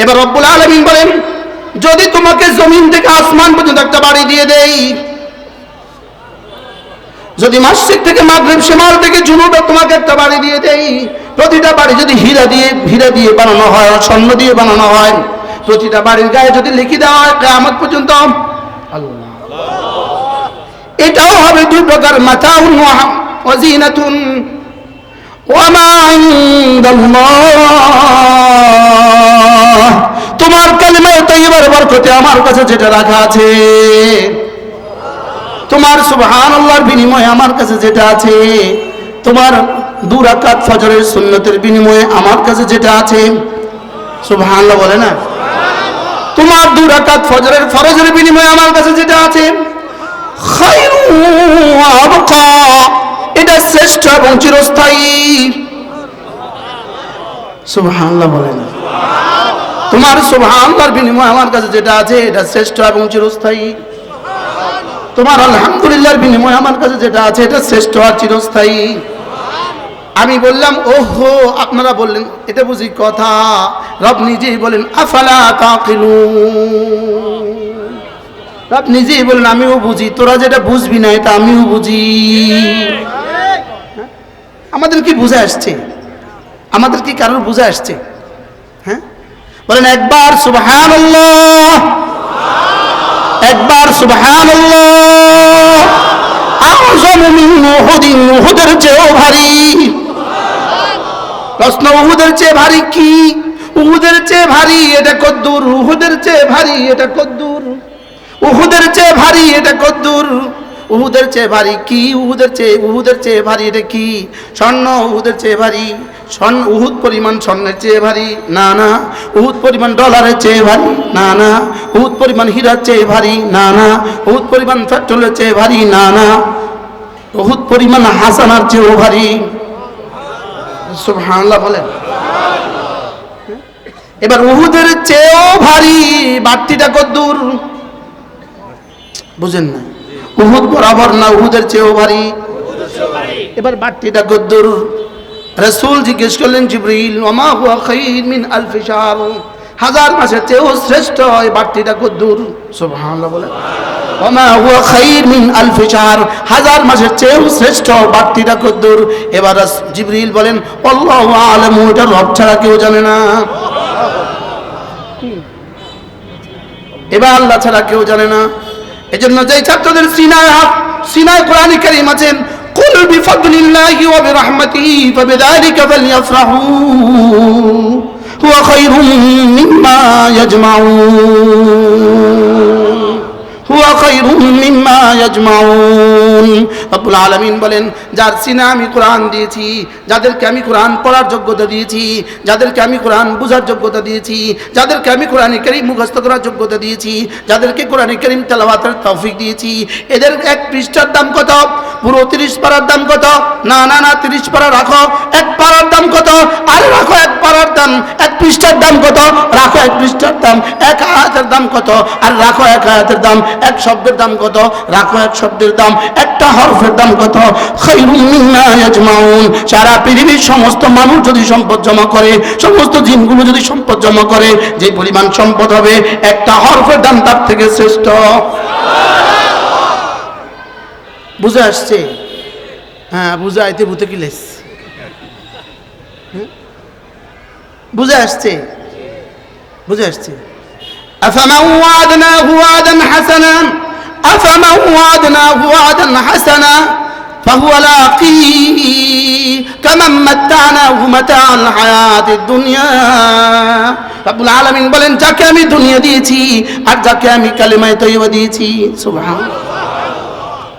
এবার রব্বুল আলামিন বলেন, যদি তোমাকে জমিন থেকে আসমান পর্যন্ত একটা বাড়ি দিয়ে দেই, যদি মাশরিক থেকে মাগরিব, শিমাল থেকে জুনুবে তোমাকে একটা বাড়ি দিয়ে দেই, প্রতিটা বাড়ি যদি হীরা দিয়ে বানানো হয়, স্বর্ণ দিয়ে বানানো হয়, প্রতিটা বাড়ির গায়ে যদি লিখে দেওয়া হয় কিয়ামত পর্যন্ত, আল্লাহ, এটাও হবে দুই প্রকার, মাতাউন ওয়া জিনাতুন ওয়া মা ইনদাল্লাহ। তোমার কালিমায়ে তাইয়্যিবার বরকতে আমার কাছে যেটা রাখা আছে, তোমার সুবহানাল্লাহর বিনিময়ে আমার কাছে যেটা আছে, তোমার 2 রাকাত ফজরের সুন্নতের বিনিময়ে আমার কাছে যেটা আছে, সুবহানাল্লাহ বলে না, তোমার 2 রাকাত ফজরের ফরজের বিনিময়ে আমার কাছে যেটা আছে, খায়রু ওয়া আবকা, এটা শ্রেষ্ঠ এবং চিরস্থায়ী। সুবহানাল্লাহ বলে না, তোমার সুবহানাল্লাহর বিনিময়ে আমার কাছে যেটা আছে এটা শ্রেষ্ঠ এবং চিরস্থায়ী। তোমার আলহামদুলিল্লাহর বিনিময়ে আমার কাছে যেটা আছে এটা শ্রেষ্ঠ আর চিরস্থায়ী। আমি বললাম ওহো, আপনারা বললেন এটা বুঝি কথা। রব নিজেই বলেন আফালা তাকিলুন, রব নিজেই বলেন আমিও বুঝি, তোরা যেটা বুঝবি না এটা আমিও বুঝি। আমাদের কি বুঝে আসছে? আমাদের কি কারোর বুঝে আসছে? হ্যাঁ বলেন একবার সুবহানাল্লাহ, একবার সুবহানাল্লাহ। আযমু মিন উহুদিন, উহুদের চেয়েও ভারী। প্রশ্ন, উহুদের চেয়ে ভারী কি? উহুদের চেয়ে ভারী এটা কদ্দুর, উহুদের চেয়ে ভারী এটা কদ্দুর, উহুদের চেয়ে ভারী এটা কদ্দুর, উহুদের চেয়ে ভারী কি? উহুদের চেয়ে ভারী এটা কি? স্বর্ণ উহুদের চেয়ে ভারী, স্বর্ণ উহুদ পরিমাণ স্বর্ণের চেয়ে ভারী না না, উহুদ পরিমাণ ডলারের চেয়ে ভারী না না, উহুদ পরিমাণ হীরার চেয়ে ভারী না না, উহুদ পরিমাণ পেট্রোলের চেয়ে ভারী না না, উহুদ পরিমাণ হাসানার চেয়েও ভারী। সুবহানাল্লাহ বলেন। এবার উহুদের চেয়েও ভারী বাড়তিটা কদ্দুর বুঝেন না? উহুদ বরাবর না, উহুদের চেয়েও ভারী। এবার বাড়তিটা কদ্দুর? রাসূল জিজ্ঞেস করলেন জিবরিল, ওমা হুয়া খায়র মিন আলফি শাহর, 1000 মাসের চেয়েও শ্রেষ্ঠ হয় বাড়তিটা কদ্দুর? সুবহানাল্লাহ বলেন। ওমা হুয়া খায়র মিন আলফি শাহর, 1000 মাসের চেয়েও শ্রেষ্ঠ বাড়তিটা কদ্দুর? এবার জিবরিল বলেন আল্লাহু আ'লামু, এটা রব ছাড়া কেউ জানে না। এবার আল্লাহ ছাড়া কেউ জানে না। এজন্য যেই ছাত্রদের সিনায় কোরআন কারীম আছে, কুল বিফাদলিল্লাহি ওয়া বিরহমাতিহি ফাবিযালিকা ফালইফরাহু হুয়া খায়রুম মিম্মা ইয়াজমাউন, হুয়া খায়রুম মিম্মা ইয়াজমাউন। রব্বুল আলামিন বলেন, যার সিনা আমি কোরআন দিয়েছি, যাদেরকে আমি কোরআন পড়ার যোগ্যতা দিয়েছি, যাদেরকে আমি কোরআন বোঝার যোগ্যতা দিয়েছি, যাদেরকে আমি কোরআনে কারীম মুখস্থ করার যোগ্যতা দিয়েছি, যাদেরকে কোরআনে কারীম তেলাওয়াতের তৌফিক দিয়েছি, এদের 1 পৃষ্ঠার দাম কত? পুরো 30 পারার দাম কত? না না না, 30 পারা রাখো। 1 পারার দাম কত? আরে রাখো 1 পারার দাম। 1 পৃষ্ঠার দাম কত? রাখো 1 পৃষ্ঠার দাম। 1 আয়াতের দাম কত? আর রাখো 1 আয়াতের দাম। 1 শব্দের দাম কত? রাখো 1 শব্দের দাম। একটা হরফের দাম কত? খায়রুম মিম্মা ইয়াজমাউন। সারা পৃথিবীর সমস্ত মানুষ যদি সম্পদ জমা করে, সমস্ত জিনগুলো যদি সম্পদ জমা করে, যে পরিমাণ সম্পদ হবে, একটা হরফের দাম তার থেকে শ্রেষ্ঠ। বুঝে আসছে? হ্যাঁ, বুঝে আইতে ভূতে কি লেস? বুঝে আসছে? বুঝে আসছে? আফামান ওয়া'adnaহু ওয়া'দান হাসানান, আফামান ওয়া'adনাহু ওয়া'দান হাসানা ফাহুয়া লাকীহি কামান মাত্তা'নাহু মাতা'আল হায়াতিদ দুনিয়া। রব্বুল আলামিন বলেন, যাকে আমি দুনিয়া দিয়েছি আর যাকে আমি কালিমায়ে তাইয়্যিবা দিয়েছি, সুবহানাল্লাহ,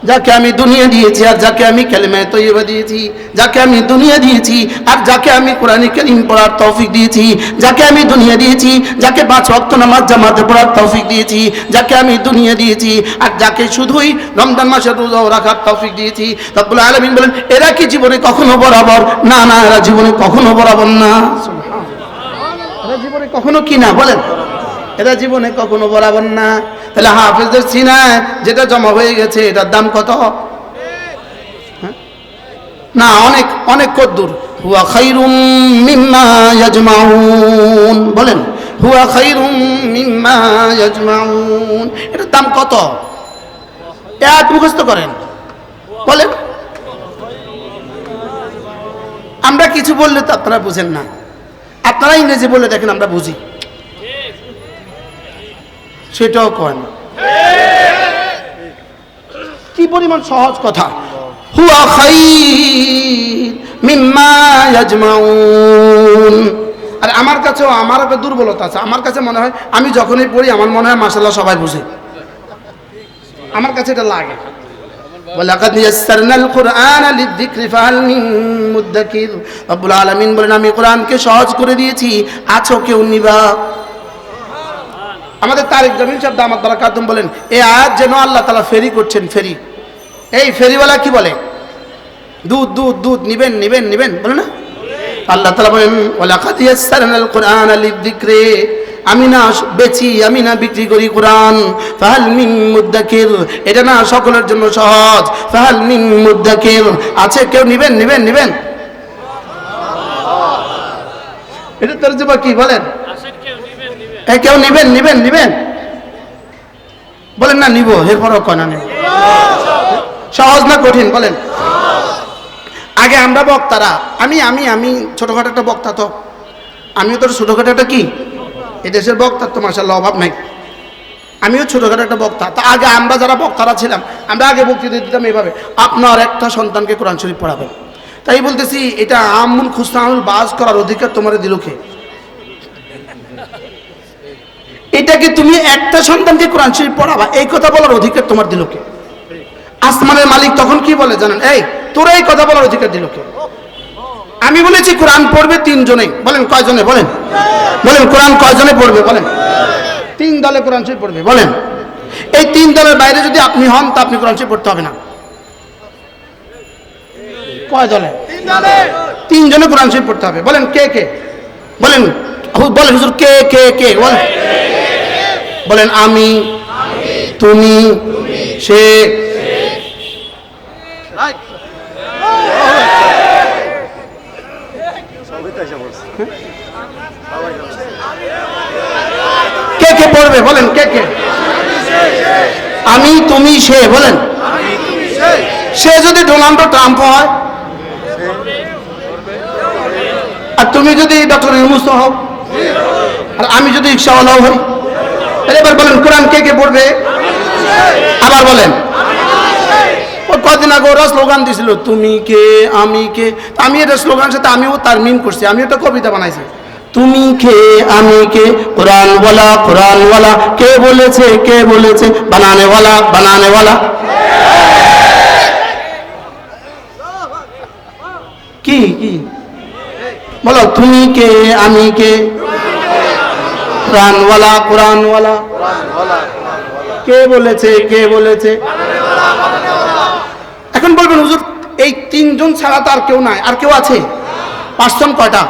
যাকে আমি দুনিয়া দিয়েছি আর যাকে আমি কালিমায়ে তাইয়্যিবা দিয়েছি, যাকে আমি দুনিয়া দিয়েছি আর যাকে আমি কোরআনে কারীম পড়ার তৌফিক দিয়েছি, যাকে আমি দুনিয়া দিয়েছি, যাকে 5 ওয়াক্ত নামাজ জামাতে পড়ার তৌফিক দিয়েছি, যাকে আমি দুনিয়া দিয়েছি আর যাকে শুধুই রমজান মাসে রোজা রাখার তৌফিক দিয়েছি। রব্বুল আলামিন বলেন, এরা কি জীবনে কখনো বরাবর? না না, এরা জীবনে কখনো বরাবর না। সুবহানাল্লাহ, এরা জীবনে কখনো কি না বলেন? এরা জীবনে কখনো বরাবর না। তাহলে হাফেজদের সিনায় যেটা জমা হয়ে গেছে এটার দাম কত? না, অনেক অনেক কদ্দুর। হুয়া খায়রুম মিম্মা ইয়াজমাউন। বলেন হুয়া খায়রুম মিম্মা ইয়াজমাউন। এটার দাম কত? আয়াত মুখস্থ করেন, বলেন। আমরা কিছু বললে তো আপনারা বুঝেন না, আপনারা ইংরেজি বললে দেখেন আমরা বুঝি, সেটাও কয় না। কি পরিমাণ সহজ কথা। হুয়া খায়র মিম্মা ইয়াজমাউন। আর আমার কাছেও আমার একটা দুর্বলতা আছে, আমার কাছে মনে হয় আমি যখনই পড়ি আমার মনে হয় মাশাআল্লাহ সবাই বুঝে, আমার কাছে এটা লাগে। ওয়ালাকাদ ইয়াসসারনাল কুরআনা লিযিকরি ফাহাল মিন মুদ্দাকির। রব্বুল আলামিন বলেন আমি কোরআনকে সহজ করে দিয়েছি, আছো কেউ নিবা। আমাদের তারিক জামিল সাহেব দামাত বারাকাতুম বলেন এই আয়াত যেন আল্লাহ তাআলা ফেরি করছেন। ফেরি, এই ফেরিওয়ালা কি বলে? দুধ দুধ দুধ নিবেন নিবেন নিবেন বলে না? আল্লাহ তাআলা বলেন ওয়ালাকাদ ইয়াসসারনাল কুরআনা লিযিকরি, আমি না বেচি, আমি না বিক্রি করি কোরআন। ফাহাল মিন মুদ্দাকির, এটা না সকলের জন্য সহজ। ফাহাল মিন মুদ্দাকির, আছে কেউ নিবেন নিবেন নিবেন? এটা তরজমা কি বলেন? কেউ নিবেন নিবেন নিবেন বলেন না? নিব, এরপরও কয় না নিব। সহজ না কঠিন বলেন? আগে আমরা বক্তারা, আমি আমি আমি ছোটখাটো একটা বক্তা, তো আমিও তো ছোটখাটো একটা কি এই দেশের বক্তা তো মাশাআল্লাহ অভাব নাই, আমিও ছোটখাটো একটা বক্তা। তা আগে আমরা যারা বক্তারা ছিলাম আমরা আগে বক্তৃতা দিতাম এইভাবে, আপনার একটা সন্তানকে কোরআন শরীফ পড়াবেন। তাই বলতেছি এটা আমুল খুসরানুল বাজ করার অধিকার তোমার দিল কে? এটাকে তুমি একটা সন্তানকে কোরআন শরীফ পড়াবা এই কথা বলার অধিকার তোমার দিল কে? আসমানের মালিক তখন কি বলে জানেন? এই তোরা এই কথা বলার অধিকার দিল কে? আমি বলেছি কোরআন পড়বে তিনজনে, বলেন কয়জনে? বলেন বলেন কোরআন কয়জনে পড়বে? বলেন তিন দলে কোরআন শরীফ পড়বে। বলেন এই তিন দলের বাইরে যদি আপনি হন তা আপনি কোরআন শরীফ পড়তে হবে না। কয় দলে? তিনজনে কোরআন শরীফ পড়তে হবে। বলেন কে কে? বলেন বলেন হুজুর কে কে কে? বলেন বলেন আমি, তুমি, সে। কে কে পড়বে? বলেন কে কে? আমি, তুমি, সে। বলেন সে যদি ডোনাল্ড ট্রাম্প হয় আর তুমি যদি ডক্টর ইউনূস হও আর আমি যদি রিকশাওয়ালা হই, এবার বলেন কোরআন কে কে পড়বে? আবার বলেন। কদিন আগে ওরা স্লোগান দিছিল তুমি কে আমি কে, আমি এটা স্লোগানের সাথে আমিও তার মিম করছি, আমি একটা কবিতা বানাইছি। তুমি কে আমি কে, কোরআনওয়ালা কোরআনওয়ালা, কে বলেছে কে বলেছে, বানানেওয়ালা বানানেওয়ালা। কি কি বলো? তুমি কে আমি কে, কোরআনওয়ালা কোরআনওয়ালা, কে বলেছে কে বলেছে। এখন বলবেন হুজুর এই তিনজন ছাড়া তো আর কেউ নাই, আর কেউ আছে? পাঁচজন কয়টা?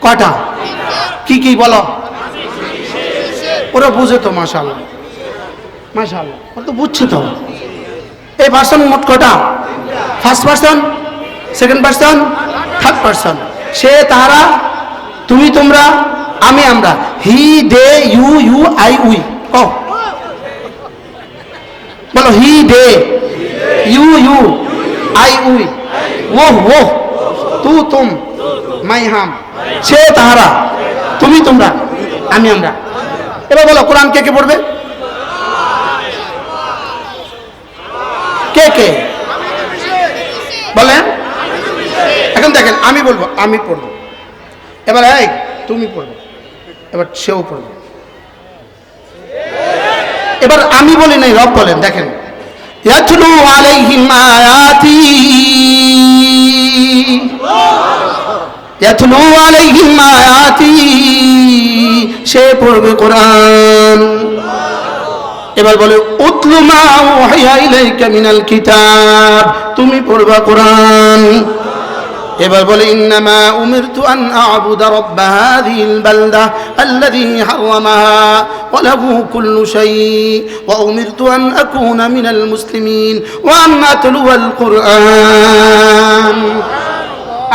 কয়টা? কি কি বলো? ওরা বুঝে তো মাশাআল্লাহ মাশাআল্লাহ, ওরা তো বুঝছে তো। এই পার্সন মোট কয়টা? First person, second person, third person. সে তাহারা, তুমি তোমরা, আমি আমরা, he they you you I we. কও বলো he they you you I we, ও ও তু তুম, মাই হাম। সে তাহারা, তুমি তোমরা, আমি আমরা। এবার বলো কোরআন কে কে পড়বে? কে কে বলেন? এখন দেখেন আমি বলবো আমি পড়বো, এবার এই তুমি পড়বে, এবার সেও পড়বে। এবার আমি বলি নাই, রব বলেন। দেখেন ইয়াতলু আলাইহিম আয়াতি, ইয়াতলু আলাইহিম আয়াতি, সে পড়বে কোরআন। এবার বলে উতলু মা উহিয়া ইলাইকা মিনাল কিতাব, তুমি পড়বা কোরআন। এবার বলে ইন্নামা উমিরতু আন আ'বুদা রাব্ব হাযিহিল বালদা আল্লাযী হারামাহা ওয়া লাহু কুল্লু শাই ওয়া উমিরতু আন আকুনা মিনাল মুসলিমিন ওয়া আন আতলুয়াল কুরআন।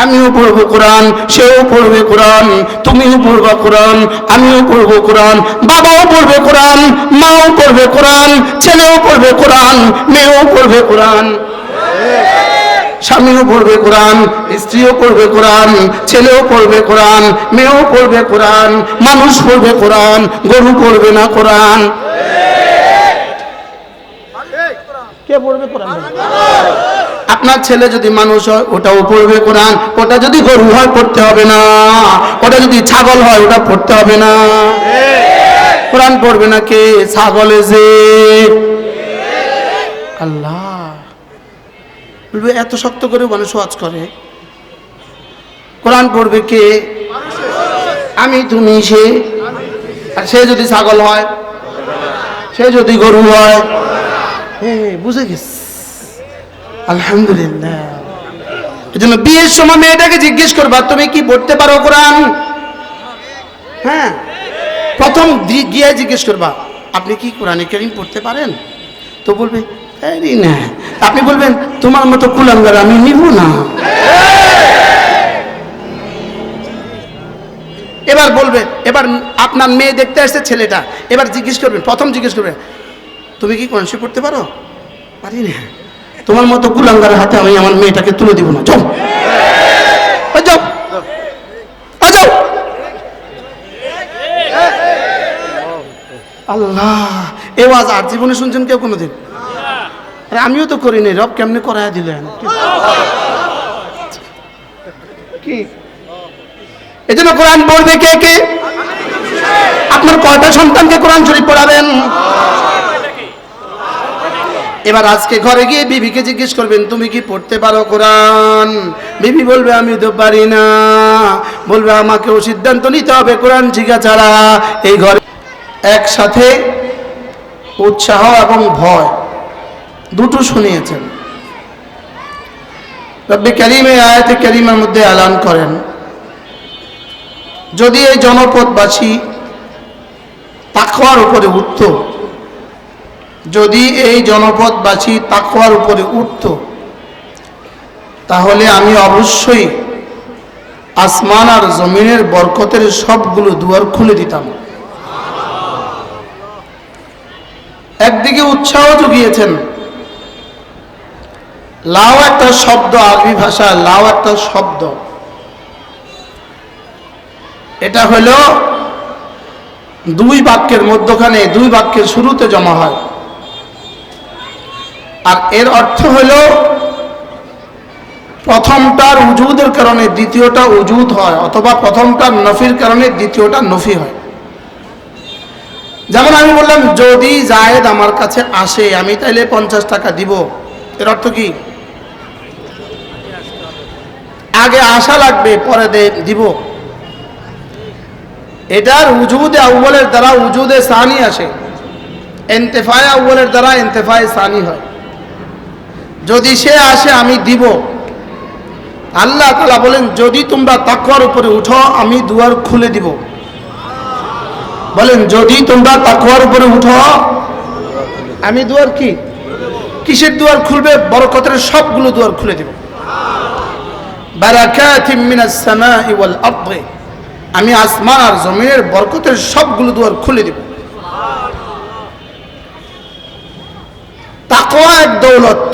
আমিও পড়বো কোরআন, সেও পড়বে কোরআন, তুমিও পড়বা কোরআন, আমিও পড়বো কোরআন, বাবাও পড়বে কোরআন, মাও পড়বে কোরআন, ছেলেও পড়বে কোরআন, মেয়েও পড়বে কোরআন, স্বামীও পড়বে কোরআন, স্ত্রীও পড়বে কোরআন, ছেলেও পড়বে কোরআন, মেয়েও পড়বে কোরআন, মানুষ পড়বে কোরআন, গরু পড়বে না কোরআন। কে পড়বে কোরআন? আপনার ছেলে যদি মানুষ হয় ওটাও পড়বে কোরআন, ওটা যদি গরু হয় পড়তে হবে না, ওটা যদি ছাগল হয় ওটা পড়তে হবে না। কোরআন পড়বে না কে? ছাগল এসে আল্লাহ বলবে এত শক্ত করে মানুষ ওয়াজ করে, কোরআন পড়বে কে? আমি, তুমি, সে। আর সে যদি ছাগল হয়, সে যদি গরু হয়, বুঝে গেছে আলহামদুলিল্লাহ। এজন্য বিয়ের সময় মেয়েটাকে জিজ্ঞেস করবা তুমি কি পড়তে পারো কোরআন? হ্যাঁ, প্রথম গিয়ে জিজ্ঞেস করবা আপনি কি কোরআনে কারীম পড়তে পারেন? তো বলবে আরে না। আপনি বলবেন তোমার মতো কুলাঙ্গার আমি নিব না। এবার বলবে, এবার আপনার মেয়ে দেখতে আসছে ছেলেটা, এবার জিজ্ঞেস করবেন, প্রথম জিজ্ঞেস করবেন তুমি কি কোরআন শরীফ পড়তে পারো? পারি না। তোমার মতো কুলাঙ্গারের হাতে আমি আমার মেয়েটাকে তুলে দিব না, যাও যাও যাও। আল্লাহ, এ ওয়াজ আর জীবনে শুনছেন কেউ কোনোদিন? আরে আমিও তো করিনি, রব কেমনে করায় দিলেন কি? এজন্য কোরআন পড়বে কে কে? আপনার কয়টা সন্তানকে কোরআন শরীফ পড়াবেন? এবার আজকে ঘরে গিয়ে বিবিকে জিজ্ঞেস করবেন তুমি কি পড়তে পারো কোরআন? বিবি বলবে আমি তো পারি না। বলবে আমাকেও সিদ্ধান্ত নিতে হবে কোরআন শিখা ছাড়া। এই ঘরে একসাথে উৎসাহ এবং ভয় দুটো শুনিয়েছেন। রব্বে কারীমে আয়াতে কারীমার মধ্যে এলান করেন যদি এই জনপদবাসী তাকওয়ার উপরে উঠত, যদি এই জনপদবাসী তাকওয়ার উপরে উঠত, তাহলে আমি অবশ্যই আসমান আর জমিনের বরকতের সবগুলো দুয়ার খুলে দিতাম। একদিকে উৎসাহ জুগিয়েছেন। লাও একটা শব্দ, আরবি ভাষা লাও একটা শব্দ, এটা হলো দুই বাক্যের মধ্যখানে, দুই বাক্যের শুরুতে জমা হয়। আর এর অর্থ হলো প্রথমটার উজুদের কারণে দ্বিতীয়টা উজুদ হয়, অথবা প্রথমটার নফির কারণে দ্বিতীয়টা নফি হয়। যেমন আমি বললাম যদি জায়েদ আমার কাছে আসে আমি তাইলে 50 টাকা দিব, এর অর্থ কি? আগে আসা লাগবে পরে দিব। এটার উজুদে আউয়ালের দ্বারা উজুদে সানি আসে, ইন্তেফায়ে আউয়ালের দ্বারা ইন্তেফায়ে সানি হয়। যদি সে আসে আমি দিব। আল্লাহ তাআলা বলেন যদি তোমরা তাকওয়ার উপরে উঠো আমি দুয়ার খুলে দিব। বলেন যদি তোমরা তাকওয়ার উপরে উঠো আমি দুয়ার কি কিসের দুয়ার খুলবে? বরকতের সবগুলো দুয়ার খুলে দিব। বারাকাতিম মিনাস সামাই ওয়াল আরদি, আমি আসমান আর জমিনের বরকতের সবগুলো দুয়ার খুলে দিব। তাকওয়া এক দৌলত,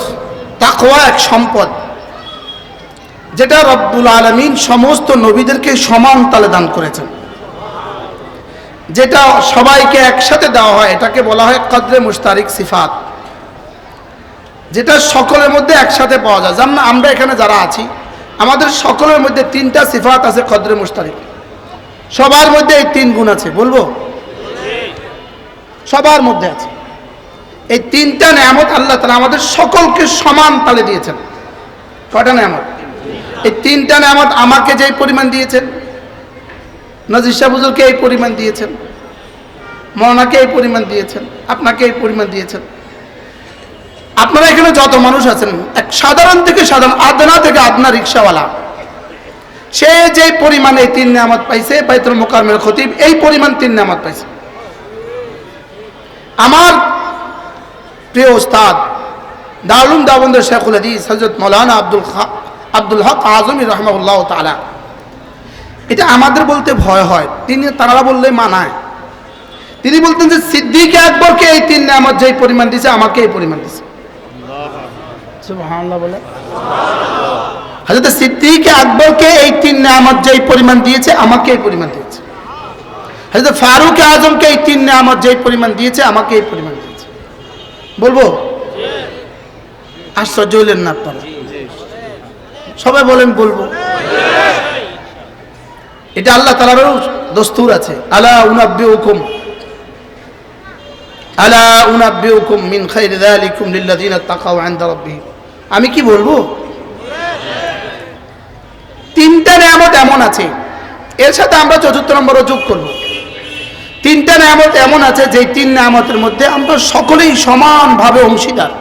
তাকওয়া এক সম্পদ, যেটা রব্বুল আলামিন সমস্ত নবীদেরকে সমান তালে দান করেছেন। যেটা সবাইকে একসাথে দেওয়া হয় এটাকে বলা হয় কদরে মুশতারিক সিফাত, যেটা সকলের মধ্যে একসাথে পাওয়া যায়। যেমন আমরা এখানে যারা আছি আমাদের সকলের মধ্যে 3টা সিফাত আছে কদরে মুশতারিক। সবার মধ্যে এই 3 গুণ আছে, বলবো সবার মধ্যে আছে। এই 3টা নেয়ামত আল্লাহ তাআলা আমাদের সকলকে সমান তালে দিয়েছেন। কয়টা নেয়ামত? এই 3টা নেয়ামত আমাকে যেই পরিমাণ দিয়েছেন, নাজির শাহ হুজুরকে এই পরিমাণ দিয়েছেন, মওলানাকে এই পরিমাণ দিয়েছেন, আপনাকে এই পরিমাণ দিয়েছেন। আপনারা এখানে যত মানুষ আছেন, এক সাধারণ থেকে সাধারণ, আদনা থেকে আদনা রিকশাওয়ালা, সে যে পরিমাণে 3 নেয়ামত পাইছে, বাইতুল মুকাররমের খতিব এই পরিমাণ 3 নেয়ামত পাইছে। আমার প্রিয় উস্তাদ দারুল উলুম দেওবন্দের শেখুল হাদিস হযরত মাওলানা আব্দুল হক আজমি রাহমাহুল্লাহ তাআলা। এটা আমাদের বলতে ভয় হয়, তারা বললে মানায়। তিনি বলতেন যে সিদ্দিক আকবরকে এই 3 নেয়ামত যেই পরিমাণ দিয়েছে আমাকে এই পরিমাণ দিয়েছে। সুবহানাল্লাহ বলে। হযরত সিদ্দিক আকবরকে এই 3 নেয়ামত যেই পরিমাণ দিয়েছে আমাকে এই পরিমাণ দিয়েছে। হযরত ফারুক আজমকে এই 3 নেয়ামত যেই পরিমাণ দিয়েছে আমাকে এই পরিমাণ দিয়েছে। বলবো? আশ্চর্য হইলেন না আপনারা? সবাই বলেন বলবো। এটা আল্লাহ তাআলারও দস্তুর আছে। আলা উনাব্বিউকুম মিন খায়রি যালিকুম লিল্লাযিনা তাকাউ ইনদা রাব্বিহিম। আমি কি বলবো? 3টা নেয়ামত এমন আছে, এর সাথে আমরা 4র্থ নম্বরও যোগ করব। 3টা নেয়ামত এমন আছে যে 3 নেয়ামতের মধ্যে আমরা সকলেই সমানভাবে অংশীদার।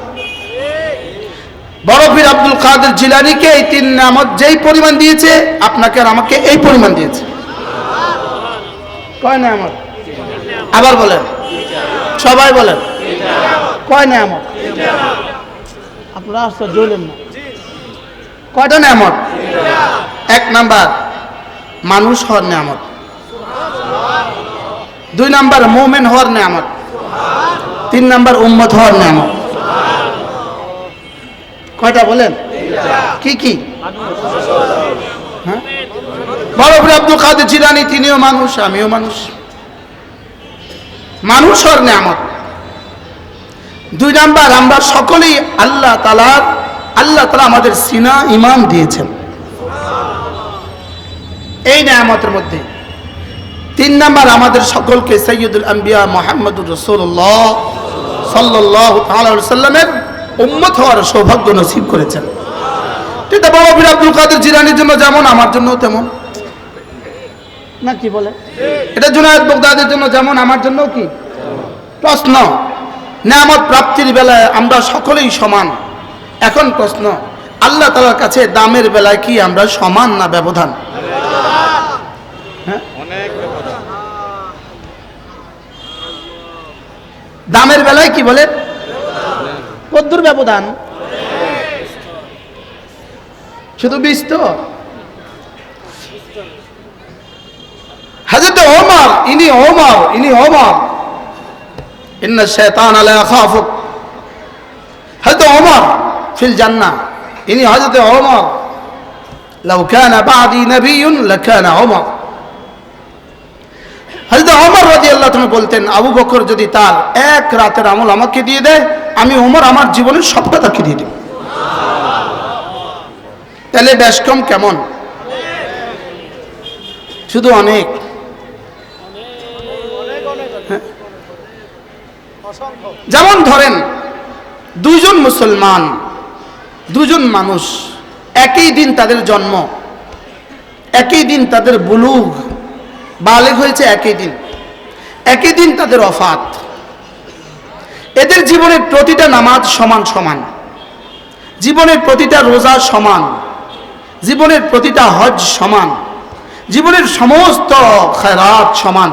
বড় পীর আব্দুল কাদের জিলানীকে এই 3 নেয়ামত যেই পরিমাণ দিয়েছে আপনাকে আর আমাকে এই পরিমাণ দিয়েছে। কয় নেয়ামত? আবার বলেন, সবাই বলেন কয় নেয়ামত? আপনারা আশ্চর্য হলেন না? কয়টা নেয়ামত? 1 নাম্বার মানুষ হওয়ার নেয়ামত, 2 নাম্বার মুমিন হওয়ার নেয়ামত, 3 নাম্বার উম্মত হওয়ার নেয়ামত। কয়টা বলেন? কি কি? হ্যাঁ, বড় পীর আব্দুল কাদের জিলানী তিনিও মানুষ, আমিও মানুষ। মানুষ হওয়ার নেয়ামত। 2 নাম্বার আমরা সকলেই আল্লাহ তাআলা আমাদের সিনা ঈমান দিয়েছেন এই নেয়ামতের মধ্যে। 3 নাম্বার আমাদের সকলকে সাইয়্যিদুল আম্বিয়া মুহাম্মদুর রাসূলুল্লাহ সাল্লাল্লাহু তাআলা আলাইহি ওয়াসাল্লামের উম্মত হওয়ার সৌভাগ্য নসিব করেছেন। এটা বড় পীর আব্দুল কাদের জিলানীর জন্য যেমন আমার জন্য তেমন, না কি বলে? এটা জুনায়েদ বাগদাদির জন্য যেমন আমার জন্য কি? প্রশ্ন, নেয়ামত প্রাপ্তির বেলায় আমরা সকলেই সমান। এখন প্রশ্ন, আল্লাহ তাআলার কাছে দামের বেলায় কি আমরা সমান না ব্যবধান? হ্যাঁ, অনেক ব্যবধান। দামের বেলায় কি বলে? কদ্দুর ব্যবধান? শুধু বিস্তর। হযরত ওমর ইনি ইন্না শাইতান লা ইয়াখাফুক। হযরত ওমর ফিল জান্নাহ, ইনি হযরত ওমর। লাউ কানা বাদি নবিয়্যুন লাকানা ওমর। হযরত ওমর রাদিয়াল্লাহু তাআলা বলতেন, আবু বকর যদি তার 1 রাতের আমল আমাকে দিয়ে দেয়, আমি ওমর আমার জীবনের সবটা তাকে দিয়ে দেব। তাহলে বেশ কম কেমন? শুধু অনেক। যেমন ধরেন 2 জন মুসলমান, 2 জন মানুষ, একই দিন তাদের জন্ম, একই দিন তাদের বুলুগ, বালেগ হয়েছে একই দিন তাদের ওফাত। এদের জীবনের প্রতিটা নামাজ সমান সমান, জীবনের প্রতিটা রোজা সমান, জীবনের প্রতিটা হজ সমান, জীবনের সমস্ত খায়রাত সমান,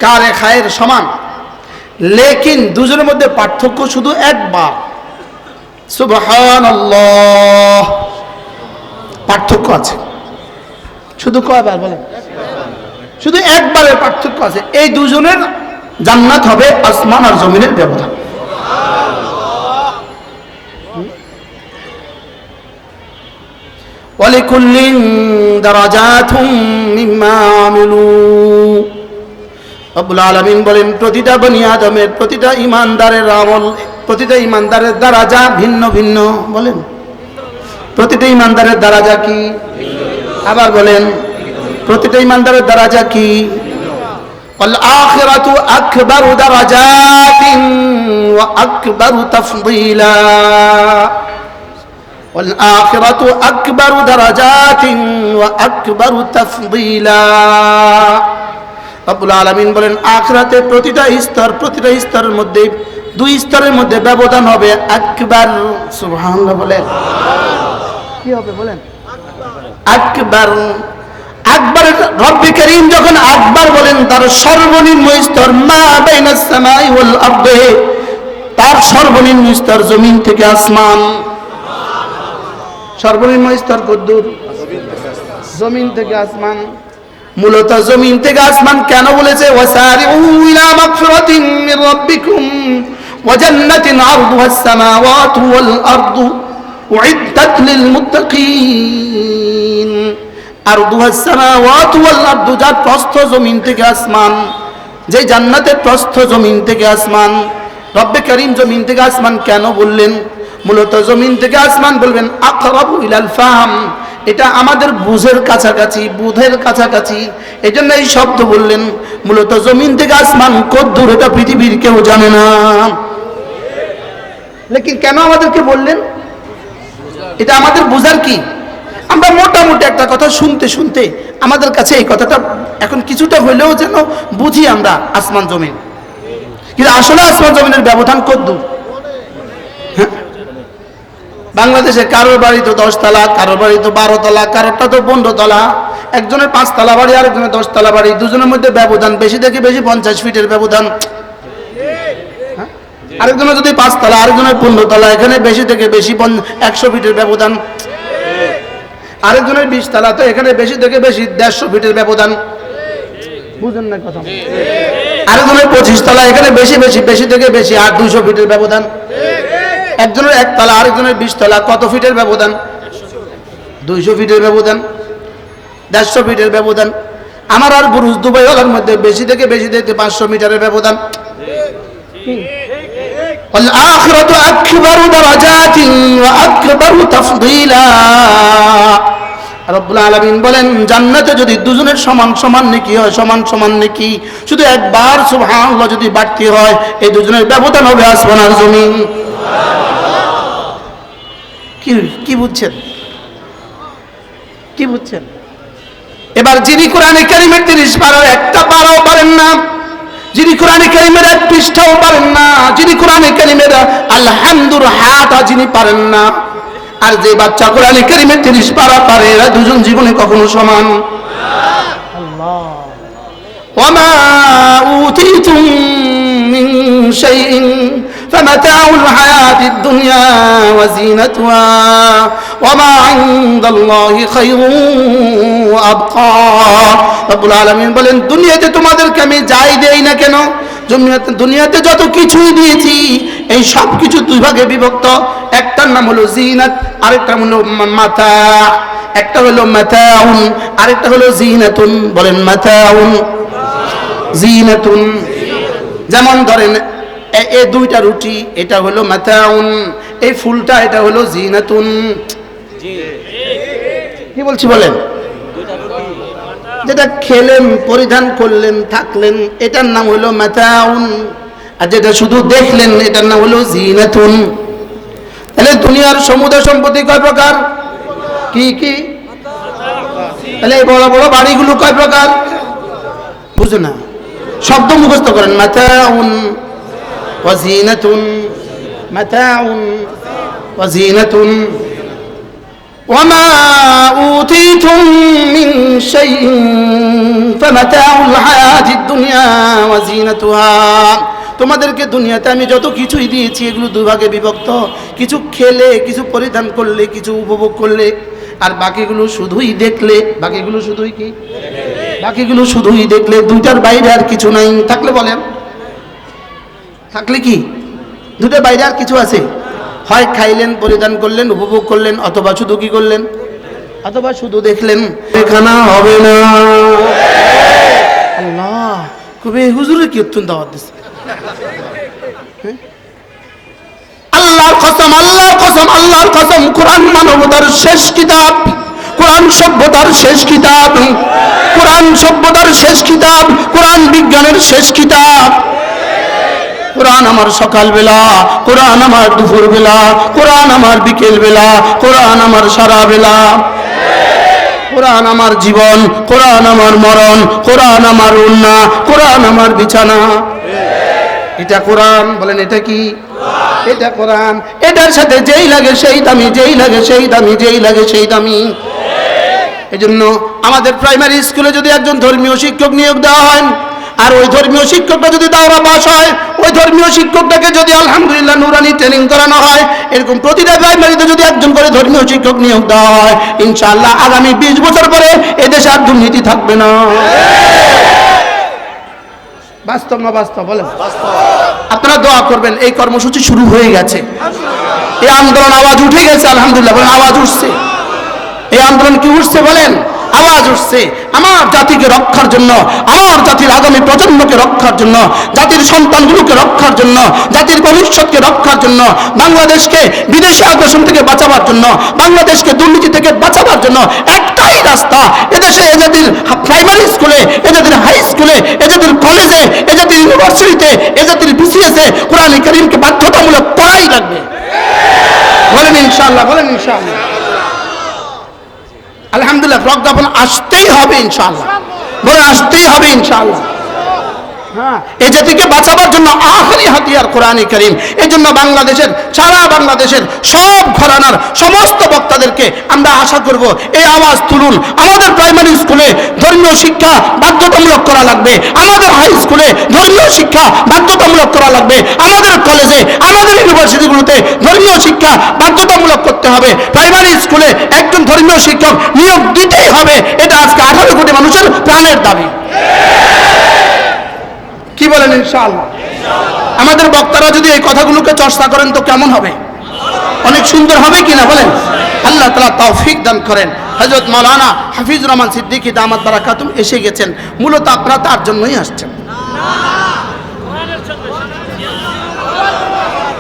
কারে খায়ের সমান। লেকিন 2 জনের মধ্যে পার্থক্য শুধু একবার। সুবহানাল্লাহ, পার্থক্য আছে। শুধু কয়বার বলেন? শুধু একবারের পার্থক্য আছে। এই 2 জনের জান্নাত হবে আসমান আর জমিনের ব্যবধান। ওয়ালিকুল্লিন দারাজাতুম মিম্মা আমিলু। রব্বুল আলামিন বলেন, প্রতিটা বনি আদমের, প্রতিটা ঈমানদারের আমল, প্রতিটা ঈমানদারের দারাজা ভিন্ন ভিন্ন। বলেন, প্রতিটা ঈমানদারের দারাজা কি? আবার বলেন, প্রতিটা ঈমানদারের দারাজা কি? ওয়াল আখিরাতু আকবারু দারাজাতিন ওয়া আকবারু তাফদীলা। ওয়াল আখিরাতু আকবারু দারাজাতিন ওয়া আকবারু তাফদীলা। রব্বুল আলামিন বলেন, আখিরাতে প্রতিটা স্তরের মধ্যে 2 স্তরের মধ্যে ব্যবধান হবে আকবার। সুবহানাল্লাহ বলেন। কি হবে বলেন? আকবার। আকবার, রব্বি করিম যখন আকবার বলেন, তার সর্বনিম্ন স্তর মা বাইনাস সামাই ওয়াল আরদি, তার সর্বনিম্ন স্তর জমিন থেকে আসমান। সর্বনিম্ন স্তর কদ্দুর? জমিন থেকে আসমান। মূলত জমিন থেকে আসমান কেন বলেছে ওয়াসারিউ ইলা মাগফিরাতিন মির রাব্বিকুম ওয়া জান্নাতিন আরদুহাস সামাওয়াতু ওয়াল আরদু উইদ্দাত লিল মুত্তাকিন। আরদুহাস সামাওয়াতু ওয়াল আরদু, যার প্রস্থ জমিন থেকে আসমান, যে জান্নাতের প্রস্থ জমিন থেকে আসমান। রব্বে কারীম জমিন থেকে আসমান কেন বললেন? মূলত জমিন থেকে আসমান বলবেন আকরাবু ইলাল ফাহম, এটা আমাদের বুঝের কাছাকাছি, বুধের কাছাকাছি, এই জন্য এই শব্দ বললেন। মূলত জমিন থেকে আসমান কত দূর এটা পৃথিবীর কেউ জানে না, লেকিন কেন আমাদেরকে বললেন? এটা আমাদের বুঝার কি? আমরা মোটামুটি একটা কথা শুনতে শুনতে আমাদের কাছে এই কথাটা এখন কিছুটা হলেও যেন বুঝি আমরা আসমান জমিন, কিন্তু আসলে আসমান জমিনের ব্যবধান কত দূর? বাংলাদেশে কারোর বাড়ি তো 10 তলা, কারোর বাড়ি তো 12 তলা, কারোরটা তো 15 তলা, একজনের 5 তলা বাড়ি, আরেকজনের 10 তলা বাড়ি, দুজনের মধ্যে ব্যবধান বেশি থেকে বেশি 50 ফিটের ব্যবধান। আরেকজনের যদি 5 তলা, আরেকজনের 15 তলা, এখানে বেশি থেকে বেশি 100 ফিটের ব্যবধান। আরেকজনের 20 তলা, তো এখানে বেশি থেকে বেশি 150 ফিটের ব্যবধান। বুঝেন না কথা? আরেকজনের 25 তলা, এখানে বেশি থেকে বেশি আর 200 ফিটের ব্যবধান। একজনের 1 তলা, আরেকজনের 20 তলা, কত ফিটের ব্যবধান? 200 ফিটের ব্যবধান, 150 ফিটের ব্যবধান। আমার আর বুরুজ দুবাইওয়ালার মধ্যে বেশি থেকে বেশি 500 মিটারের ব্যবধান। ওয়াল আখিরাতু আকবারু দারাজাতিন ওয়া আকবারু তাফদীলা। রব্বুল আলামিন বলেন জান্নাতে যদি দুজনের সমান সমান নেকি হয়, সমান সমান নেকি, শুধু একবার সুবহানাল্লাহ যদি বাড়তি হয়, এই দুজনের ব্যবধান হবে আসমান আর জমিন। কি বুঝছেন? কি বুঝছেন? এবার যিনি কোরআনে কারীমের 30 পারার একটা পারাও পারেন না, যিনি কোরআনে কারীমের 1 পৃষ্ঠাও পারেন না, যিনি কোরআনে কারীমের আলহামদুর হাতা যিনি পারেন না, আর যে বাচ্চা কোরআনে কারীমের 30 পারা পারে, এরা দুজন জীবনে কখনো সমান। আল্লাহ ওয়ামা উতিতুম মিন শাইইন فمتاع الحياة الدنيا وزينتها وما عند الله خير وأبقى। রব্বুল আলামিন বলেন দুনিয়াতে তোমাদেরকে আমি যাই দেই না কেন, দুনিয়াতে যত কিছুই দিয়েছি এই সব কিছু দুই ভাগে বিভক্ত। একটার নাম হলো জিনাত, আরেকটা হলো মাতা। একটা হলো মাতাউন, আরেকটা হলো জিনাতুন। বলেন মাতাউন, জিনাতুন। যেমন ধরেন এই দুইটা রুটি, এটা হলো মাতাউন, এই ফুলটা এটা হলো জিনাতুন। কি বলছি বলেন? যেটা খেলেন, পরিধান করলেন, থাকলেন, এটার নাম হলো মাতাউন, আর যেটা শুধু দেখলেন এটার নাম হলো জিনাতুন। তাহলে দুনিয়ার সমুদয় সম্পত্তি কয় প্রকার? কি কি? তাহলে এই বড় বড় বাড়িগুলো কয় প্রকার? বুঝো না, শব্দ মুখস্থ করেন। মাতাউন ওয়াজিনাতুন, মাতাউন ওয়াজিনাতুন। ওয়ামা উতিতুম মিন শাইইন ফামাতাউল হায়াতিদ দুনিয়া ওয়াজিনাতুহা। তোমাদেরকে দুনিয়াতে আমি যত কিছুই দিয়েছি এগুলো দুই ভাগে বিভক্ত। কিছু খেলে, কিছু পরিধান করলে, কিছু উপভোগ করলে, আর বাকিগুলো শুধুই দেখলে। বাকিগুলো শুধুই কি? বাকিগুলো শুধুই দেখলে, দুইটার বাইরে আর কিছু নাই। থাকলে বলেন, থাকলে কি দুটোর বাইরে আর কিছু আছে? হয় খাইলেন, পরিধান করলেন, উপভোগ করলেন, অথবা শুধু কি করলেন? অথবা শুধু দেখলেন। এখানে হবে না। আল্লাহ কবে হুজুরে কি অত্যন্ত দাওয়াত দিচ্ছে। আল্লাহর কসম, আল্লাহর কসম, আল্লাহর কসম, কোরআন মানবতার শেষ কিতাব, কোরআন সভ্যতার শেষ কিতাব, কোরআন সভ্যতার শেষ কিতাব, কোরআন বিজ্ঞানের শেষ কিতাব। কোরআন আমার সকাল বেলা, কোরআন আমার দুপুর বেলা, কোরআন আমার বিকেল বেলা, কোরআন আমার সারা বেলা। কোরআন আমার জীবন, কোরআন আমার মরণ, কোরআন আমার উন্না, কোরআন আমার বিছানা। এটা কোরআন। বলেন এটা কি? এটা কোরআন। এটার সাথে যেই লাগে সেই দামি, যেই লাগে সেই দামি, যেই লাগে সেই দামি। এই জন্য আমাদের প্রাইমারি স্কুলে যদি একজন ধর্মীয় শিক্ষক নিয়োগ দেওয়া হয়, আর ওই ধর্মীয় শিক্ষকটা যদি দাওরা পাস হয়, ওই ধর্মীয় শিক্ষকটাকে যদি আলহামদুলিল্লাহ নুরানি ট্রেনিং করানো হয়, এরকম প্রতিটা প্রাইমারিতে যদি একজন করে ধর্মীয় শিক্ষক নিয়োগ দেওয়া হয়, ইনশাআল্লাহ আগামী 20 বছর পরে এদেশে আর দুর্নীতি থাকবে না। বাস্তব না বাস্তব বলেন? আপনারা দোয়া করবেন। এই কর্মসূচি শুরু হয়ে গেছে, এই আন্দোলন আওয়াজ উঠে গেছে, আলহামদুলিল্লাহ বলেন। আওয়াজ উঠছে, এই আন্দোলন কি উঠছে বলেন? আওয়াজ উঠছে। আমার জাতিকে রক্ষার জন্য, আমার জাতির আগামী প্রজন্মকে রক্ষার জন্য, জাতির সন্তানগুলোকে রক্ষার জন্য, জাতির ভবিষ্যৎকে রক্ষার জন্য, বাংলাদেশকে বিদেশি আগ্রাসন থেকে বাঁচাবার জন্য, বাংলাদেশকে দুর্নীতি থেকে বাঁচাবার জন্য একটাই রাস্তা। এদেশে এ জাতির প্রাইমারি স্কুলে, এ জাতির হাই স্কুলে, এ জাতির কলেজে, এ জাতির ইউনিভার্সিটিতে, এ জাতির বিসিএসে কোরআন কারীমকে বাধ্যতামূলক পড়াই লাগবে। বলেন ইনশাআল্লাহ, বলেন ইনশাআল্লাহ। আলহামদুলিল্লাহ প্রজ্ঞাপন আসতেই হবে ইনশাআল্লাহ, বলে আসতেই হবে ইনশাআল্লাহ। হ্যাঁ, এই জাতিকে বাঁচাবার জন্য আখেরি হাতিয়ার কোরআন কারীম। এই জন্য বাংলাদেশের, সারা বাংলাদেশের সব ঘরানার সমস্ত বক্তাদেরকে আমরা আশা করব, এই আওয়াজ তুলুন। আমাদের প্রাইমারি স্কুলে ধর্মীয় শিক্ষা বাধ্যতামূলক করা লাগবে, আমাদের হাই স্কুলে ধর্মীয় শিক্ষা বাধ্যতামূলক করা লাগবে, আমাদের কলেজে, আমাদের ইউনিভার্সিটিগুলোতে ধর্মীয় শিক্ষা বাধ্যতামূলক করতে হবে। প্রাইমারি স্কুলে একজন ধর্মীয় শিক্ষক নিয়োগ দিতেই হবে। এটা আজকে 18 কোটি মানুষের প্রাণের দাবি। কি বলেন ইনশাআল্লাহ? আমাদের বক্তারা যদি এই কথাগুলোকে চর্চা করেন তো কেমন হবে? অনেক সুন্দর হবে কিনা বলেন? আল্লাহ তাআলা তৌফিক দান করেন। হযরত মাওলানা হাফিজুর রহমান সিদ্দিকী দামাত বারাকাতুহু এসে গেছেন। মূলত আপনারা তার জন্যই আসছেন।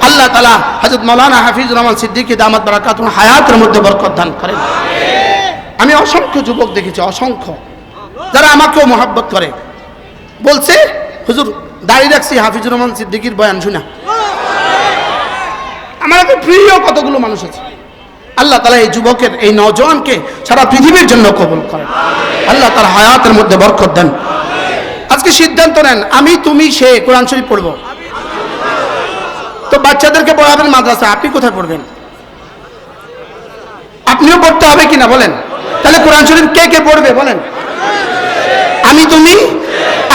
আল্লাহ তাআলা হযরত মাওলানা হাফিজুর রহমান সিদ্দিকী দামাত বারাকাতুহু হায়াতের মধ্যে বরকত দান করেন। আমি অসংখ্য যুবক দেখেছি, অসংখ্য, যারা আমাকেও মহব্বত করে, বলছে হুজুর দাঁড়িয়ে রাখছি হাফিজুর রহমান সিদ্দিকীর বয়ান শুনা। আমার এত প্রিয় কতগুলো মানুষ আছে। আল্লাহ তাআলা এই যুবকের, এই নওজওয়ানকে সারা পৃথিবীর জন্য কবুল করেন। আল্লাহ তার হায়াতের মধ্যে বরকত দেন। আজকে সিদ্ধান্ত নেন, আমি তুমি সে কোরআন শরীফ পড়বো। তো বাচ্চাদেরকে পড়াবেন মাদ্রাসা, আপনি কোথায় পড়বেন? আপনিও পড়তে হবে কিনা বলেন? তাহলে কোরআন শরীফ কে কে পড়বে বলেন? আমি তুমি।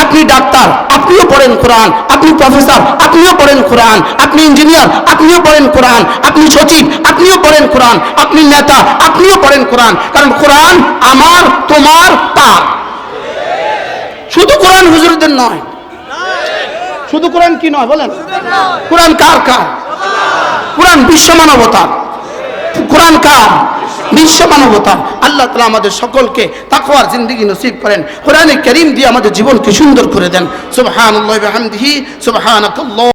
আপনি ডাক্তার, আপনিও পড়েন কোরআন। আপনি প্রফেসর, আপনিও পড়েন কোরআন। আপনি ইঞ্জিনিয়ার, আপনিও পড়েন কোরআন। আপনি সচিব, আপনিও পড়েন কোরআন। আপনি নেতা, আপনিও পড়েন কোরআন। কারণ কোরআন আমার, তোমার, তার। শুধু কোরআন হুজুরদের নয়। শুধু কোরআন কি নয় বলেন? কোরআন কার? কার? কোরআন বিশ্ব মানবতার। কোরআন কার? বিশ্ব মানবতা। আল্লাহ তাআলা আমাদের সকলকে তাকওয়ার জিন্দেগি নসিব করেন। কোরআনে কারীম দিয়ে আমাদের জীবনকে সুন্দর করে দেন। সুবহানাল্লাহি ওয়া বিহামদিহি, সুবহানাকাল্লাহ।